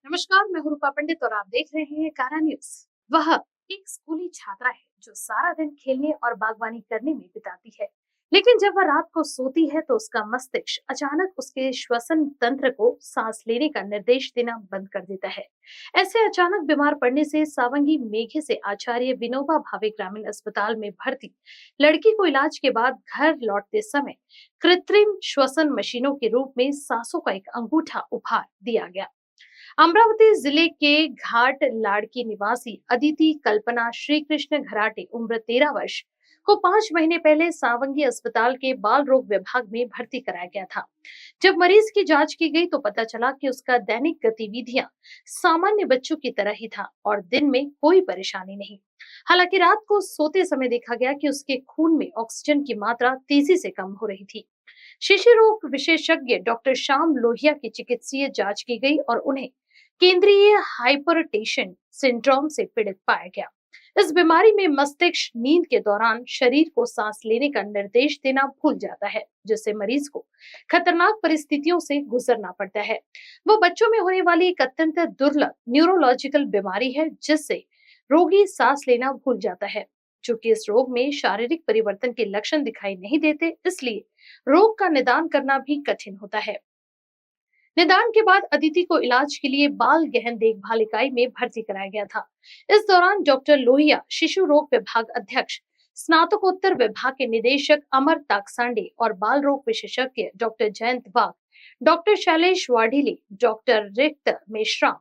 नमस्कार, मैं हूं रूपा पंडित और आप देख रहे हैं कारा न्यूज। वह एक स्कूली छात्रा है जो सारा दिन खेलने और बागवानी करने में बिताती है, लेकिन जब वह रात को सोती है तो उसका मस्तिष्क अचानक उसके श्वसन तंत्र को सांस लेने का निर्देश देना बंद कर देता है। ऐसे अचानक बीमार पड़ने से सावंगी मेघे से आचार्य विनोबा भावे ग्रामीण अस्पताल में भर्ती लड़की को इलाज के बाद घर लौटते समय कृत्रिम श्वसन मशीनों के रूप में सांसों का एक अंगूठा उपहार दिया गया। अमरावती जिले के घाट लाड़की निवासी अदिति कल्पना श्री कृष्ण घराटे उम्र 13 वर्ष को 5 महीने पहले सावंगी अस्पताल के बाल रोग विभाग में भर्ती कराया गया था। जब मरीज की जांच की गई तो पता चला कि उसका दैनिक गतिविधियां सामान्य बच्चों की तरह ही था और दिन में कोई परेशानी नहीं। हालांकि रात को सोते समय देखा गया कि उसके खून में ऑक्सीजन की मात्रा तेजी से कम हो रही थी। शिशु रोग विशेषज्ञ डॉक्टर श्याम लोहिया की चिकित्सीय जांच की गई और उन्हें केंद्रीय हाइपरटेंशन सिंड्रोम से पीड़ित पाया गया। इस बीमारी में मस्तिष्क नींद के दौरान शरीर को सांस लेने का निर्देश देना भूल जाता है, जिससे मरीज को खतरनाक परिस्थितियों से गुजरना पड़ता है। वो बच्चों में होने वाली एक अत्यंत दुर्लभ न्यूरोलॉजिकल बीमारी है, जिससे रोगी सांस लेना भूल जाता है। चूंकि इस रोग में शारीरिक परिवर्तन के लक्षण दिखाई नहीं देते, इसलिए रोग का निदान करना भी कठिन होता है। निदान के बाद अदिति को इलाज के लिए बाल गहन देखभाल इकाई में भर्ती कराया गया था। इस दौरान डॉक्टर लोहिया, शिशु रोग विभाग अध्यक्ष, स्नातकोत्तर विभाग के निदेशक अमर ताकसांडे और बाल रोग विशेषज्ञ डॉक्टर जयंत वाघ, डॉक्टर शैलेश वाढीले, डॉक्टर रिक्त मेश्राम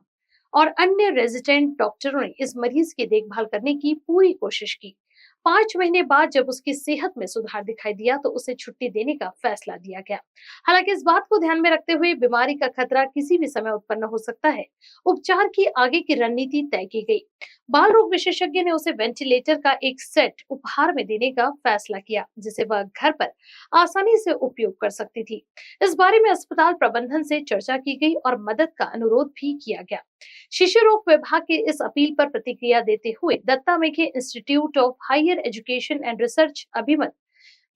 और अन्य रेजिडेंट डॉक्टरों ने इस मरीज की देखभाल करने की पूरी कोशिश की। 5 महीने बाद जब उसकी सेहत में सुधार दिखाई दिया तो उसे छुट्टी देने का फैसला दिया गया। हालांकि इस बात को ध्यान में रखते हुए बीमारी का खतरा किसी भी समय उत्पन्न हो सकता है, उपचार की आगे की रणनीति तय की गई। बाल रोग विशेषज्ञ ने उसे वेंटिलेटर का एक सेट उपहार में देने का फैसला किया, जिसे वह घर पर आसानी से उपयोग कर सकती थी। इस बारे में अस्पताल प्रबंधन से चर्चा की गई और मदद का अनुरोध भी किया गया। शिशु रोग विभाग की इस अपील पर प्रतिक्रिया देते हुए Datta Meghe institute of higher education and research अभिमत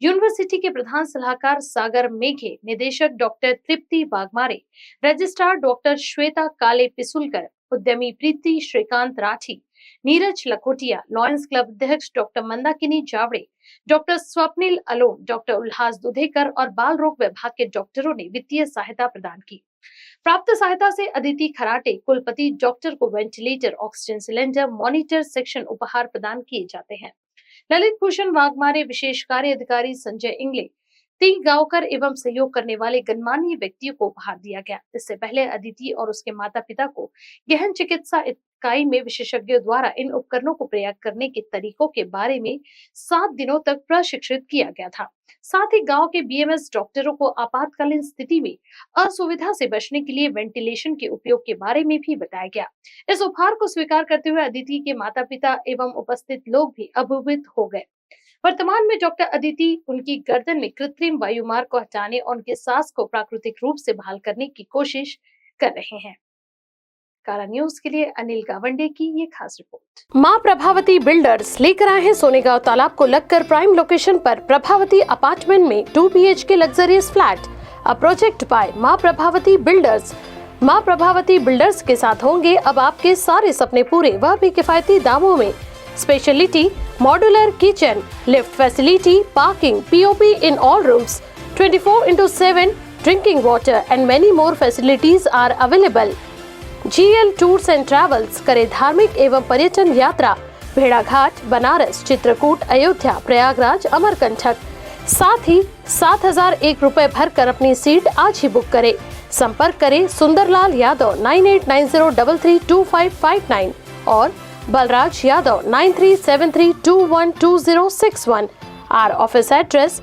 यूनिवर्सिटी के प्रधान सलाहकार सागर मेघे, निदेशक doctor Trupti Waghmare, registrar doctor Shweta Kale Pisulkar, उद्यमी प्रीति श्रीकांत राठी, नीरज लखोटिया, लॉयंस क्लब अध्यक्ष doctor Mandakini Jawade, doctor Swapnil Alone, doctor Ullas Dudhekar और बाल रोग विभाग के डॉक्टरों ने वित्तीय सहायता प्रदान की। प्राप्त सहायता से अदिति खराटे कुलपति डॉक्टर को ventilator, oxygen cylinder, monitor section उपहार प्रदान किए जाते हैं। ललित भूषण वाघमारे, विशेष कार्य अधिकारी संजय इंगले, ती गांवकर एवं सहयोग करने वाले गणमान्य व्यक्तियों को उपहार दिया गया। इससे पहले अदिति और उसके माता पिता को गहन चिकित्सा इकाई में विशेषज्ञों द्वारा इन उपकरणों को प्रयोग करने के तरीकों के बारे में 7 दिनों तक प्रशिक्षित किया गया था। साथ ही गांव के बीएमएस डॉक्टरों को आपातकालीन स्थिति में असुविधा से बचने के लिए वेंटिलेशन के उपयोग के बारे में भी बताया गया। इस उपहार को स्वीकार करते हुए अदिति के माता पिता एवं उपस्थित लोग भी अभिभूत हो गए। वर्तमान में डॉक्टर अदिति उनकी गर्दन में कृत्रिम वायुमार्ग को हटाने और उनके सांस को प्राकृतिक रूप से बहाल करने की कोशिश कर रहे हैं। कारा न्यूज के लिए अनिल गावंडे की ये खास रिपोर्ट। मां प्रभावती बिल्डर्स लेकर आए हैं सोनेगांव तालाब को लगकर प्राइम लोकेशन पर प्रभावती अपार्टमेंट में 2 BHK luxurious flat. A project by मां प्रभावती बिल्डर्स। मां प्रभावती बिल्डर्स के साथ होंगे अब आपके सारे सपने पूरे, वह भी किफायती दामों में। Speciality modular kitchen, lift facility, parking, POP in all rooms, 24/7 drinking water and many more facilities are available. GL tours and travels करे धार्मिक एवं पर्यटन यात्रा भेड़ाघाट, बनारस, चित्रकूट, अयोध्या, प्रयागराज, अमरकंटक। साथ ही 7,001 रुपए भर कर अपनी सीट आज ही बुक करें। संपर्क करें सुंदरलाल यादव 9890332559 और Balraj Yadav 9373212061। Our office address